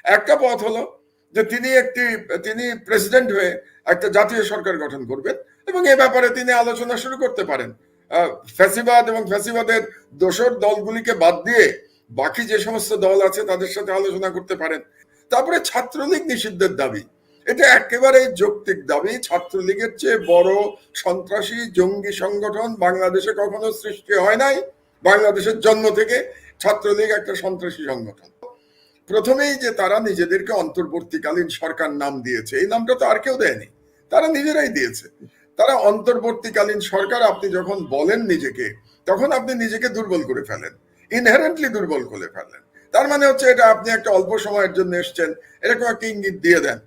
একটা পথ হলো যে তিনি প্রেসিডেন্ট হয়ে একটা জাতীয় সরকার গঠন করবেন এবং এ ব্যাপারে তিনি আলোচনা শুরু করতে পারেন। ফ্যাসিবাদ এবং ফ্যাসিবাদের দোসর দলগুলিকে বাদ দিয়ে বাকি যে সমস্ত দল আছে তাদের সাথে আলোচনা করতে পারেন। তারপরে ছাত্রলীগ নিষিদ্ধের দাবি, এটা একেবারে যৌক্তিক দাবি। ছাত্রলীগের চেয়ে বড় সন্ত্রাসী জঙ্গি সংগঠন বাংলাদেশে কখনো সৃষ্টি হয় নাই। বাংলাদেশের জন্ম থেকে ছাত্রলীগ একটা সন্ত্রাসী সংগঠন। প্রথমেই যে তারা নিজেদেরকে অন্তর্বর্তীকালীন সরকার নাম দিয়েছে, এই নামটা তো আর কেউ দেয়নি, তারা নিজেরাই দিয়েছে। তারা অন্তর্বর্তীকালীন সরকার আপনি যখন বলেন নিজেকে, তখন আপনি নিজেকে দুর্বল করে ফেলেন, ইনহেরেন্টলি দুর্বল করে ফেলেন। তার মানে হচ্ছে এটা আপনি একটা অল্প সময়ের জন্য এসছেন, এরকম একটা ইঙ্গিত দিয়ে দেন।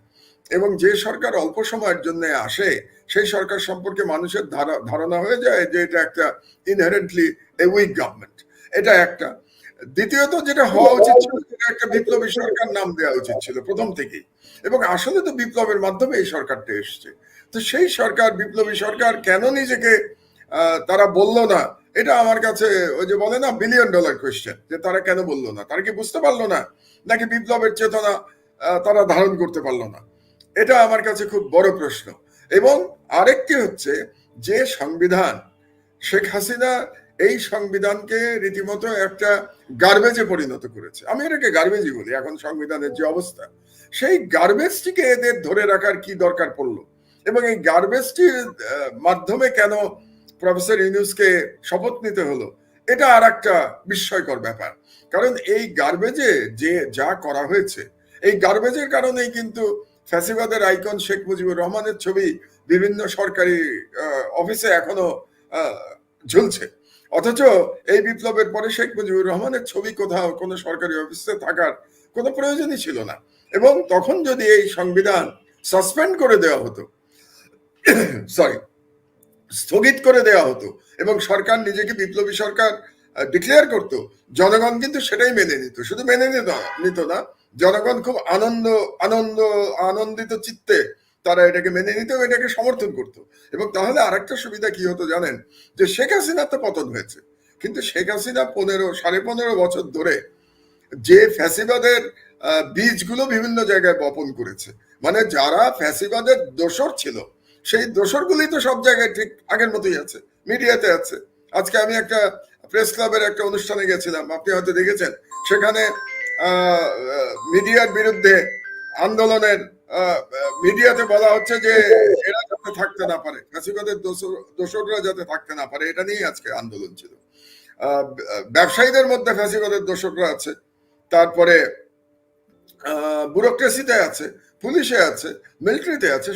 এবং যে সরকার অল্প সময়ের জন্য আসে সেই সরকার সম্পর্কে মানুষের ধারণা হয়ে যায় যে এটা একটা ইনহেরেন্টলি এ উইক গভর্নমেন্ট। এটা একটা। দ্বিতীয়ত যেটা হওয়া উচিত ছিল, সেটা একটা বিপ্লবী সরকার নাম দেওয়া উচিত ছিল প্রথম থেকেই। এবং আসলে তো বিপ্লবের মাধ্যমে এই সরকারটা এসছে। তো সেই সরকার, বিপ্লবী সরকার কেন নিজেকে তারা বলল না, এটা আমার কাছে ওই যে বলে না $1 বিলিয়ন কোয়েশ্চেন, যে তারা কেন বললো না? তারা কি বুঝতে পারলো না, নাকি বিপ্লবের চেতনা তারা ধারণ করতে পারলো না? এটা আমার কাছে খুব বড় প্রশ্ন। এবং আরেকটি হচ্ছে যে সংবিধান, শেখ হাসিনা এই সংবিধানকে রীতিমতো একটা গার্বেজে পরিণত করেছে। আমি এটাকে গার্বেজই বলি এখন সংবিধানের যে অবস্থা, সেই গার্বেজটিকে এদের ধরে রাখার কি দরকার পড়লো? এবং এই গার্বেজটির মাধ্যমে কেন প্রফেসর ইউনূসকে শপথ নিতে হলো, এটা আর একটা বিস্ময়কর ব্যাপার। কারণ এই গার্বেজে যে যা করা হয়েছে, এই গার্বেজের কারণেই কিন্তু ফ্যাসিবাদের আইকন শেখ মুজিবুর রহমানের ছবি বিভিন্ন সরকারি অফিসে এখনো ঝুলছে। অথচ এই বিপ্লবের পরে শেখ মুজিবুর রহমানের ছবি কোথাও কোনো সরকারি অফিসে থাকার কোনো প্রয়োজনই ছিল না। এবং তখন যদি এই সংবিধান সাসপেন্ড করে দেওয়া হতো, সরি, স্থগিত করে দেওয়া হতো এবং সরকার নিজেকে বিপ্লবী সরকার ডিক্লেয়ার করতো, জনগণ কিন্তু সেটাই মেনে নিত। শুধু মেনে নিত না, জনগণ খুব আনন্দিত চিত্তে তারা এটাকে মেনে নিত, এটাকে সমর্থন করত। এবং তাহলে আরেকটা সুবিধা কি হতো জানেন, যে শেখ হাসিনার তো পতন হয়েছে, কিন্তু শেখ হাসিনা 15.5 বছর ধরে যে ফ্যাসিবাদের বীজগুলো বিভিন্ন জায়গায় বপন করেছে, মানে যারা ফ্যাসিবাদের দোসর ছিল, সেই দোসরগুলি তো সব জায়গায় ঠিক আগের মতোই আছে, মিডিয়াতে আছে। আজকে আমি একটা প্রেস ক্লাবের একটা অনুষ্ঠানে গেছিলাম, আপনি হয়তো দেখেছেন, সেখানে মিডিয়ার বিরুদ্ধে আন্দোলনের মিডিয়াতে বলা হচ্ছে যে এরা যাতে থাকতে না পারে, ফ্যাসিবাদের দোসররা যাতে থাকতে না পারে, এটা নিয়ে আজকে আন্দোলন ছিল। ব্যবসায়ীদের মধ্যে ফ্যাসিবাদের দোসররা আছে, তারপরে ব্যুরোক্রেসিতে আছে, পুলিশে আছে, মিলিটারিতে আছে,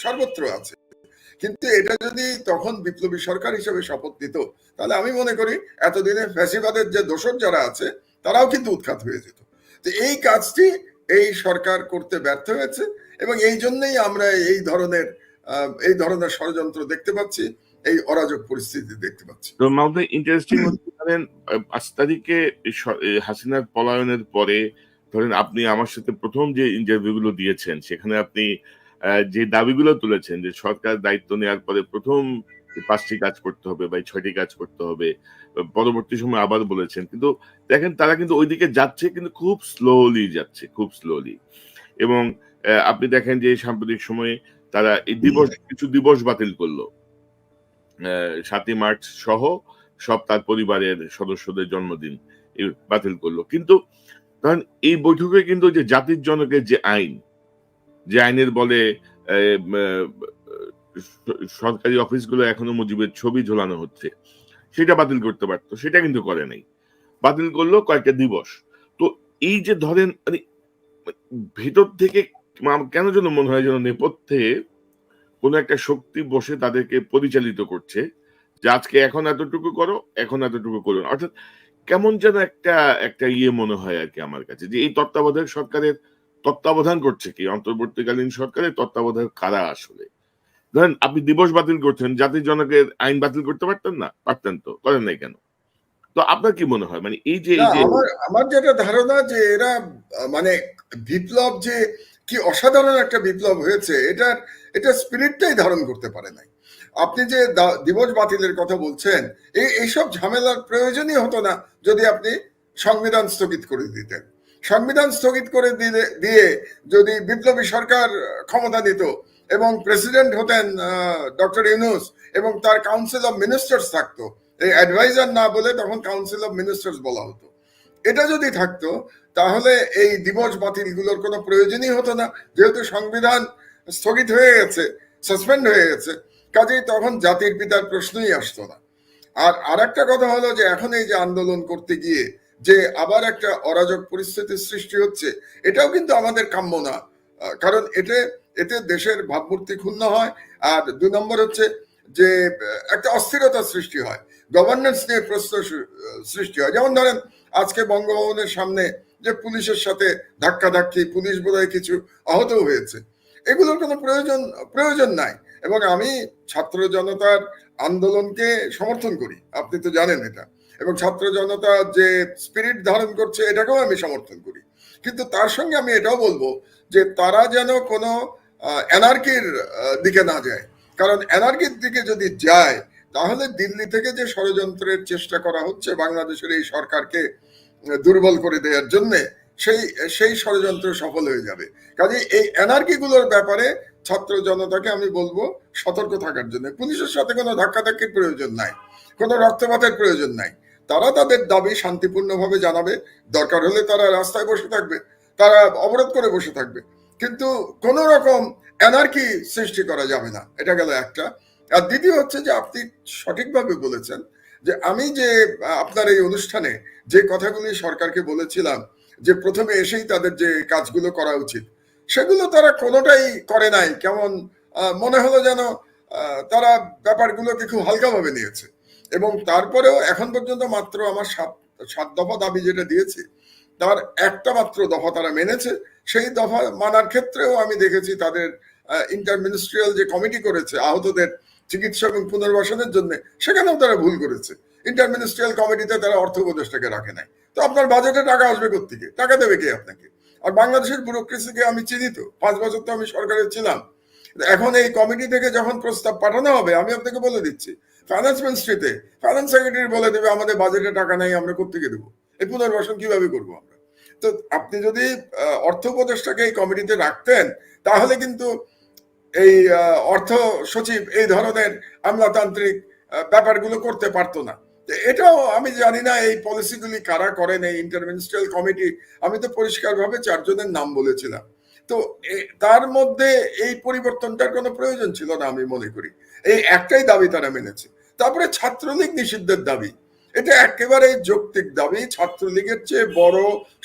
সর্বত্র আছে। কিন্তু এটা যদি তখন বিপ্লবী সরকার হিসেবে শপথ নিত, তাহলে আমি মনে করি এতদিনে ফ্যাসিবাদের যে দোসর যারা আছে তারাও কিন্তু উৎখাত হয়ে যেত। তো এই কাজটি এই সরকার করতে ব্যর্থ হয়েছে এবং এই জন্যই আমরা এই ধরনের ষড়যন্ত্র দেখতে পাচ্ছি, এই অরাজক পরিস্থিতি দেখতে পাচ্ছি। তো মাউন্টেন ইন্টারেস্টিং হচ্ছে ধরেন 5 তারিখে হাসিনার পলায়নের পরে ধরেন আপনি আমার সাথে প্রথম যে ইন্টারভিউ গুলো দিয়েছেন, সেখানে আপনি যে দাবিগুলো তুলেছেন যে সরকার দায়িত্ব নেওয়ার পরে প্রথম 5টি কাজ করতে হবে বা 6টি কাজ করতে হবে, পরবর্তী সময় আবার বলেছেন। কিন্তু দেখেন তারা কিন্তু ওইদিকে যাচ্ছে, কিন্তু খুব স্লোলি যাচ্ছে, খুব স্লোলি। এবং আপনি দেখেন যে সাম্প্রতিক সময়ে তারা এই কিছু দিবস বাতিল করলো, 7ই মার্চ সহ সব তার পরিবারের সদস্যদের জন্মদিন বাতিল করলো। কিন্তু ধরেন এই বৈঠকে কিন্তু যে জাতির জনকের যে আইনের বলে সরকারি অফিসগুলো এখনো মুজিবের ছবি ঝোলানো হচ্ছে, সেটা বাতিল করতে পারতো, সেটা কিন্তু করে নাই, বাতিল করলো কয়েকটা দিবস। তো এই যে ধরেন মানে ভেতর থেকে কেন যেন মনে হয় যেন নেপথ্যে কোন একটা শক্তি বসে তাদেরকে পরিচালিত করছে, যে আজকে এখন এতটুকু করো, এখন এতটুকু করো। অর্থাৎ কেমন যেন একটা মনে হয় আর কি আমার কাছে, যে এই তত্ত্বাবধায়ক সরকারের তত্ত্বাবধান করছে কি, অন্তর্বর্তীকালীন সরকারের তত্ত্বাবধায়ক কারা আসলে? ধরেন আপনি দিবস বাতিল করছেন, জাতির জনকের আইন বাতিল করতে পারতেন না? পারতেন তো, করেন নাই কেন? তো আপনার কি মনে হয় মানে এই যে আমার যেটা ধারণা যে এরা মানে বিপ্লব যে কি অসাধারণ একটা বিপ্লব হয়েছে, এটা স্পিরিটটাই ধারণ করতে পারে নাই। আপনি যে দিবস বাতিলের কথা বলছেন, এইসব ঝামেলার প্রয়োজনই হতো না যদি আপনি সংবিধান স্থগিত করে দিতেন। সংবিধান স্থগিত করে দিয়ে যদি বিপ্লবী সরকার ক্ষমতা নিত এবং প্রেসিডেন্ট হতেন ডক্টর ইউনূস এবং তার কাউন্সিল অফ মিনিস্টার্স থাকতো, এই অ্যাডভাইজার না বলে তখন কাউন্সিল অফ মিনিস্টার্স বলা হতো, এটা যদি থাকতো তাহলে এই দিবস বাতিলগুলোর কোনো প্রয়োজনই হতো না, যেহেতু সংবিধান স্থগিত হয়ে গেছে, সাসপেন্ড হয়ে গেছে, কাজেই তখন জাতির পিতার প্রশ্নই আসতো না। আর একটা কথা হলো যে এখন এই যে আন্দোলন করতে গিয়ে যে আবার একটা অরাজক পরিস্থিতির সৃষ্টি হচ্ছে, এটাও কিন্তু আমাদের কাম্য না, কারণ এতে দেশের ভাবমূর্তি ক্ষুণ্ণ হয়। আর 2 নম্বর হচ্ছে যে একটা অস্থিরতার সৃষ্টি হয়, গভর্নেন্স নিয়ে প্রশ্ন সৃষ্টি হয়। যেমন ধরেন আজকে বঙ্গভবনের সামনে যে পুলিশের সাথে ধাক্কাধাক্কি, পুলিশ বোধহয় কিছু আহত হয়েছে, এগুলোর কোনো প্রয়োজন নাই। এবং আমি ছাত্র জনতার আন্দোলনকে সমর্থন করি, আপনি তো জানেন এটা, এবং ছাত্র জনতা যে স্পিরিট ধারণ করছে এটাকেও আমি সমর্থন করি। কিন্তু তার সঙ্গে আমি এটাও বলবো যে তারা যেন কোনো অ্যানার্কির দিকে না যায়, কারণ অ্যানার্কির দিকে যদি যায় তাহলে দিল্লি থেকে যে ষড়যন্ত্রের চেষ্টা করা হচ্ছে বাংলাদেশের এই সরকারকে দুর্বল করে দেওয়ার জন্য, সেই ষড়যন্ত্র সফল হয়ে যাবে। কাজে এই অ্যানার্কি গুলোর ব্যাপারে ছাত্র জনতাকে আমি বলবো সতর্ক থাকার জন্য। পুলিশের সাথে কোনো ধাক্কাধাক্কির প্রয়োজন নাই, কোনো রক্তপাতের প্রয়োজন নাই। তারা তাদের দাবি শান্তিপূর্ণভাবে জানাবে, দরকার হলে তারা রাস্তায় বসে থাকবে, তারা অবরোধ করে বসে থাকবে, কিন্তু কোন রকম অ্যানার্কি সৃষ্টি করা যাবে না। এটা গেল একটা। আর দ্বিতীয় হচ্ছে যে আপনি সঠিকভাবে বলেছেন যে আমি যে আপনার এই অনুষ্ঠানে যে কথাগুলি সরকারকে বলেছিলাম যে প্রথমে এসেই তাদের যে কাজগুলো করা উচিত, সেগুলো তারা কোনোটাই করে নাই। কেমন মনে হলো যেন তারা ব্যাপারগুলোকে খুব হালকাভাবে নিয়েছে। এবং তারপরেও এখন পর্যন্ত মাত্র আমার 7 দফা দাবি যেটা দিয়েছি তার একটা মাত্র দফা তারা মেনেছে। সেই দফা মানার ক্ষেত্রেও আমি দেখেছি তাদের ইন্টারমিনিস্ট্রিয়াল যে কমিটি করেছে আহতদের চিকিৎসা এবং পুনর্বাসনের জন্য, সেখানেও তারা ভুল করেছে। ইন্টারমিনিস্ট্রিয়াল কমিটিতে তারা অর্থ উপদেষ্টাকে রাখে নাই। তো আপনার বাজেটে টাকা আসবে কোত্থেকে? টাকা দেবে কে আপনাকে? আর বাংলাদেশের ব্যুরোক্রেসিকে আমি চিনি তো, 5 বছর তো আমি সরকারে ছিলাম। এখন এই কমিটি থেকে যখন প্রস্তাব পাঠানো হবে, আমি আপনাকে বলে দিচ্ছি, ফাইন্যান্স মিনিস্ট্রিতে ফাইন্যান্স সেক্রেটারি বলে দেবে আমাদের বাজেটে টাকা নেই, আমরা কোত্থেকে দেবো? এই পুনর্বাসন কিভাবে করবো আমরা? তো আপনি যদি অর্থ উপদেষ্টাকে এই কমিটিতে রাখতেন তাহলে কিন্তু এই অর্থ সচিব এই ধরনের আমলাতান্ত্রিক ব্যাপারগুলো করতে পারতো না। এটাও আমি জানি না এই পলিসিগুলি কারা করেন এই ইন্টারমিনিস্ট্রিয়াল কমিটি। আমি তো পরিষ্কারভাবে 4 জনের নাম বলেছিলাম। তো তার মধ্যে এই পরিবর্তনটার কোনো প্রয়োজন ছিল না আমি মনে করি। এই একটাই দাবি তারা মেনেছে। তারপরে ছাত্রলীগ নিষিদ্ধের দাবি, এটা একেবারে যৌক্তিক দাবি। ছাত্রলীগের চেয়ে বড়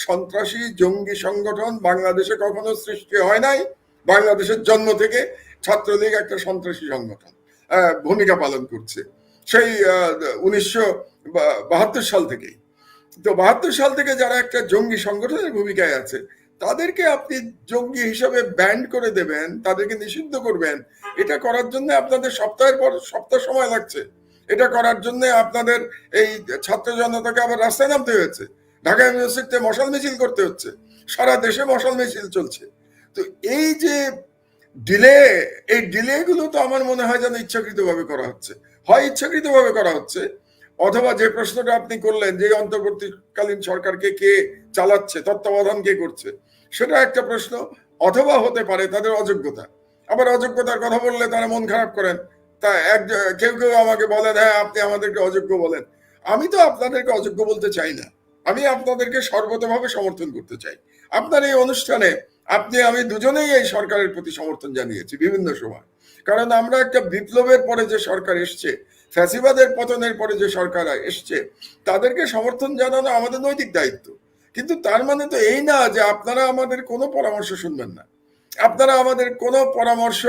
সন্ত্রাসী জঙ্গি সংগঠন বাংলাদেশে কখনো সৃষ্টি হয় নাই। বাংলাদেশের জন্ম থেকে ছাত্রলীগ একটা সন্ত্রাসী সংগঠন ভূমিকা পালন করছে, সেই 1972 সাল থেকেই। তো 72 সাল থেকে যারা একটা জঙ্গি সংগঠনের ভূমিকায় আছে, তাদেরকে আপনি জঙ্গি হিসাবে ব্যান্ড করে দেবেন, তাদেরকে নিষিদ্ধ করবেন, এটা করার জন্য আপনাদের সপ্তাহের পর সপ্তাহ সময় লাগছে। এটা করার জন্য আপনাদের এই ছাত্র জনতাকে আবার রাস্তায় নামতে হয়েছে, ঢাকা ইউনিভার্সিটিতে মশাল মিছিল করতে হচ্ছে, সারা দেশে মশাল মিছিল চলছে। তো এই যে এই ডিলে গুলো তো আমার মনে হয় যেন ইচ্ছাকৃতভাবে করা হচ্ছে। হয় ইচ্ছাকৃতভাবে করা হচ্ছে, অথবা যে প্রশ্নটা আপনি করলেন যে অন্তর্বর্তীকালীন সরকারকে কে চালাচ্ছে, তত্ত্বাবধান কে করছে, সেটা একটা প্রশ্ন। অথবা হতে পারে তাদের অযোগ্যতা। আবার অযোগ্যতার কথা বললে তারা মন খারাপ করেন। তা কেউ কেউ আমাকে বলেন, হ্যাঁ আপনি আমাদেরকে অযোগ্য বলেন। আমি তো আপনাদেরকে অযোগ্য বলতে চাই না, আমি আপনাদেরকে সর্বতভাবে সমর্থন করতে চাই। আপনার এই অনুষ্ঠানে আমি দুজনেই এই সরকারের প্রতি সমর্থন জানিয়েছি বিভিন্ন সময়। কারণ আমরা একটা বিপ্লবের পরে যে সরকার এসছে, ফ্যাসিবাদের পতনের পরে যে সরকার এসছে, তাদেরকে সমর্থন জানানো আমাদের নৈতিক দায়িত্ব। কিন্তু তার মানে তো এই না যে আপনারা আমাদের কোনো পরামর্শ শুনবেন না, আপনারা আমাদের কোনো পরামর্শ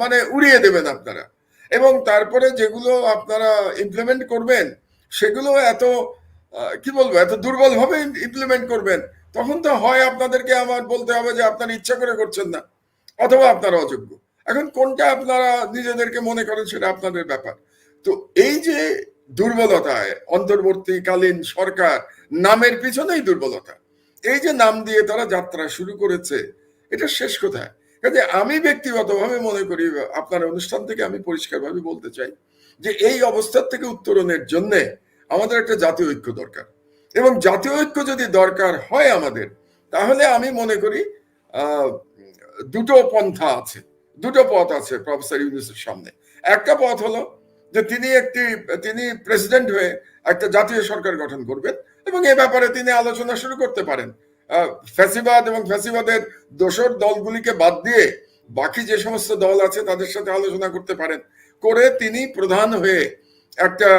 মানে উড়িয়ে দেবেন আপনারা, এবং তারপরে যেগুলো আপনারা ইমপ্লিমেন্ট করবেন সেগুলো এত কি বলবো, এত দুর্বল ভাবে ইমপ্লিমেন্ট করবেন। তখন তো হয় আপনাদেরকে আমার বলতে হবে যে আপনারা ইচ্ছা করে করছেন না, অথবা আপনারা অযোগ্য। এখন কোনটা আপনারা নিজেদেরকে মনে করেন সেটা আপনাদের ব্যাপার। তো এই যে দুর্বলতা, অন্তর্বর্তীকালীন সরকার নামের পিছনেই দুর্বলতা, এই যে নাম দিয়ে তারা যাত্রা শুরু করেছে, এটা শেষ কোথায়? কাজে আমি ব্যক্তিগতভাবে মনে করি, আপনার অনুষ্ঠান থেকে আমি পরিষ্কারভাবে বলতে চাই যে এই অবস্থার থেকে উত্তরণের জন্য আমাদের একটা জাতীয় ঐক্য দরকার। এবং জাতীয় ঐক্য যদি দরকার হয় আমাদের, তাহলে আমি মনে করি আহ, দুটো পন্থা আছে, দুটো পথ আছে প্রফেসর ইউনূসের সামনে। একটা পথ হলো যে তিনি প্রেসিডেন্ট হয়ে একটা জাতীয় সরকার গঠন করবেন এবং এ ব্যাপারে তিনি আলোচনা শুরু করতে পারেন। ফ্যাসিবাদ এবং ফ্যাসিবাদের দোসর দলগুলিকে বাদ দিয়ে বাকি যে সমস্ত দল আছে তাদের সাথে আলোচনা করতে পারেন, করে তিনি প্রধান হয়ে একটা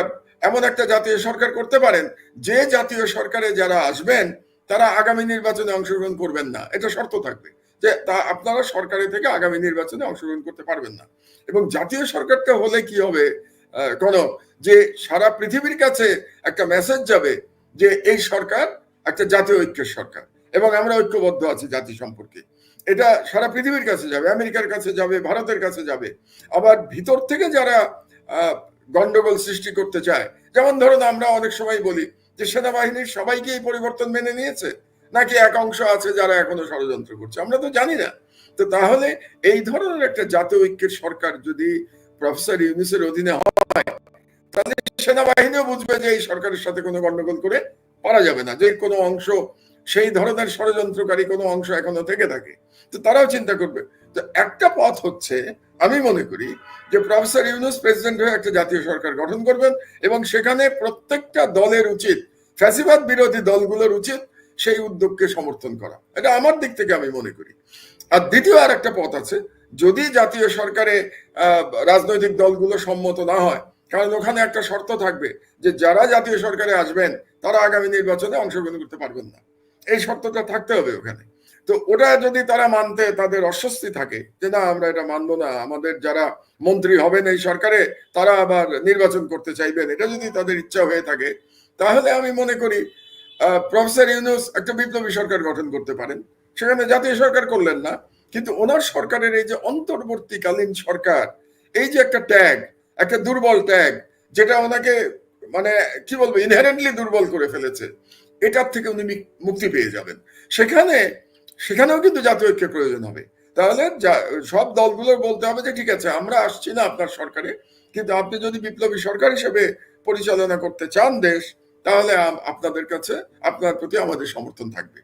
এমন একটা জাতীয় সরকার করতে পারেন যে জাতীয় সরকারে যারা আসবেন তারা আগামী নির্বাচনে অংশগ্রহণ করবেন না, এটা শর্ত থাকবে যে তা আপনারা সরকারে থেকে আগামী নির্বাচনে অংশগ্রহণ করতে পারবেন না। এবং জাতীয় সরকারটা হলে কি হবে, কোন যে সারা পৃথিবীর কাছে একটা মেসেজ যাবে যে এই সরকার একটা জাতীয় ঐক্যের সরকার এবং আমরা ঐক্যবদ্ধ আছি জাতি সম্পর্কে। এটা সারা পৃথিবীর কাছে যাবে, আমেরিকার কাছে যাবে, ভারতের কাছে যাবে। আবার ভিতর থেকে যারা গন্ডগোল সৃষ্টি করতে চায়, যেমন ধরুন আমরা অনেক সময় বলি যে সেনাবাহিনীর সবাইকে এই পরিবর্তন মেনে নিয়েছে, নাকি এক অংশ আছে যারা এখনো ষড়যন্ত্র করছে, আমরা তো জানি না। তো তাহলে এই ধরনের একটা জাতীয় ঐক্যের সরকার যদি প্রফেসর ইউনূসের অধীনে হয়, তাহলে সেনাবাহিনীও বুঝবে যে এই সরকারের সাথে কোনো গন্ডগোল করে পারা যাবে না, যে কোনো অংশ সেই ধরনের ষড়যন্ত্রকারী কোনো অংশ এখনো থেকে থাকে, তো তারাও চিন্তা করবে। তো একটা পথ হচ্ছে, আমি মনে করি যে প্রফেসর ইউনূস প্রেসিডেন্ট হয়ে একটা জাতীয় সরকার গঠন করবেন এবং সেখানে প্রত্যেকটা দলের উচিত, ফ্যাসিবাদ বিরোধী দলগুলোর উচিত সেই উদ্যোগকে সমর্থন করা। এটা আমার দিক থেকে আমি মনে করি। আর দ্বিতীয় আর একটা পথ আছে, যদি জাতীয় সরকারে রাজনৈতিক দলগুলো সম্মত না হয়, কারণ ওখানে একটা শর্ত থাকবে যে যারা জাতীয় সরকারে আসবেন তারা আগামী নির্বাচনে অংশগ্রহণ করতে পারবেন না, এই শর্তটা থাকতে হবে ওখানে। তো ওটা যদি তারা মানতে তাদের অস্বস্তি থাকে যে না আমরা এটা মানবো না, আমাদের যারা মন্ত্রী হবেন এই সরকারে তারা আবার নির্বাচন করতে চাইবেন, এটা যদি তাদের ইচ্ছা হয়ে থাকে, তাহলে আমি মনে করি প্রফেসর ইউনূস একটা বিপ্লবী সরকার গঠন করতে পারেন। সেখানে জাতীয় সরকার করলেন না, কিন্তু ওনার সরকারের এই যে অন্তর্বর্তীকালীন সরকার, এই যে একটা ট্যাগ, একটা দুর্বল ট্যাগ, যেটা ওনাকে মানে কি বলবো ইনহেরেন্টলি দুর্বল করে ফেলেছে, এটার থেকে উনি মুক্তি পেয়ে যাবেন। সেখানেও কিন্তু জাতীয় ঐক্যের প্রয়োজন হবে। তাহলে সব দলগুলোর বলতে হবে যে ঠিক আছে আমরা আসছি না আপনার সরকারে, কিন্তু আপনি যদি বিপ্লবী সরকার হিসেবে পরিচালনা করতে চান দেশ, তাহলে আপনাদের কাছে আপনার প্রতি আমাদের সমর্থন থাকবে।